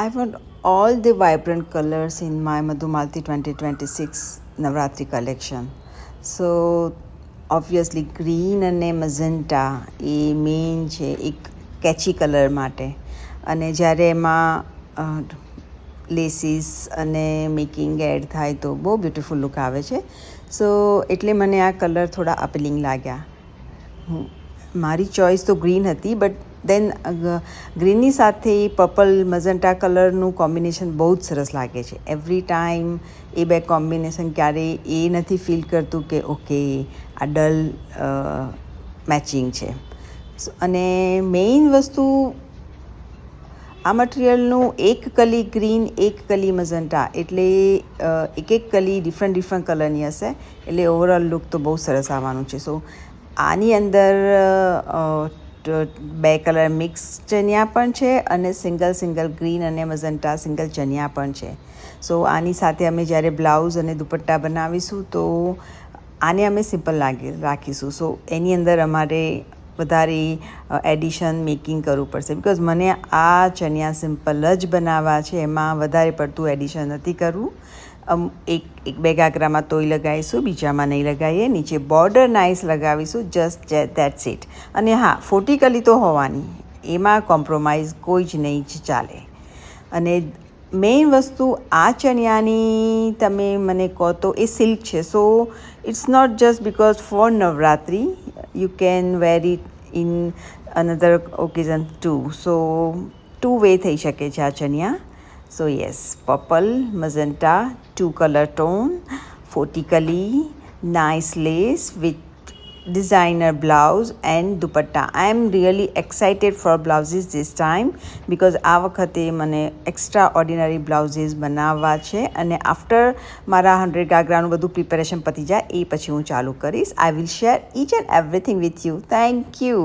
I want all the vibrant colors in my Madhumalati 2026 Navratri collection. So obviously green અને magenta એ main છે એક કેચી colour માટે, અને જ્યારે એમાં લેસીસ અને મેકિંગ એડ થાય તો બહુ બ્યુટિફુલ લુક આવે છે. સો એટલે મને આ કલર થોડા અપીલિંગ લાગ્યા. મારી ચોઈસ તો ગ્રીન હતી, બટ દેન ગ્રીનની સાથે પર્પલ મઝન્ટા કલરનું કોમ્બિનેશન બહુ જ સરસ લાગે છે. એવરી ટાઈમ એ બે કોમ્બિનેશન ક્યારેય એ નથી ફીલ કરતું કે ઓકે આ ડલ મેચિંગ છે. અને મેઇન વસ્તુ આ મટીરિયલનું એક કલી ગ્રીન એક કલી મઝન્ટા, એટલે એક કલી ડિફરન્ટ કલરની હશે, એટલે ઓવરઓલ લુક તો બહુ સરસ આવવાનું છે. સો આની અંદર બે કલર મિક્સ ચનિયા પણ છે અને સિંગલ ગ્રીન અને મઝન્ટા સિંગલ ચનિયા પણ છે. સો આની સાથે અમે જ્યારે બ્લાઉઝ અને દુપટ્ટા બનાવીશું તો આને અમે સિમ્પલ રાખીશું. સો એની અંદર અમારે વધારે એડિશન મેકિંગ કરવું પડશે, બિકોઝ મને આ ચણિયા સિમ્પલ જ બનાવવા છે, એમાં વધારે પડતું એડિશન નથી કરવું. એક બે ઘાઘરામાં તોય લગાવીશું, બીજામાં નહીં લગાવીએ. નીચે બોર્ડર નાઇસ લગાવીશું, જસ્ટ દેટ્સ ઇટ. અને હા, ફોર્ટિકલી તો હોવાની, એમાં કોમ્પ્રોમાઇઝ કોઈ જ નહીં જ ચાલે. અને મેઇન વસ્તુ આ ચણિયાની તમે મને કહો તો એ સિલ્ક છે. So it's not just because for Navratri, you can wear it in another occasion too. So two way થઈ શકે છે આ ચણિયા. So yes, purple, magenta, two color tone, fortically, nice lace with designer blouse and dupatta. I am really excited for blouses this time because આ વખતે મને extra ordinary blouses બનાવવા છે, અને આફ્ટર મારા 100 ઘાઘરાનું બધું પ્રિપેરેશન પતી જાય એ પછી હું ચાલુ કરીશ. I will share each and everything with you. Thank you.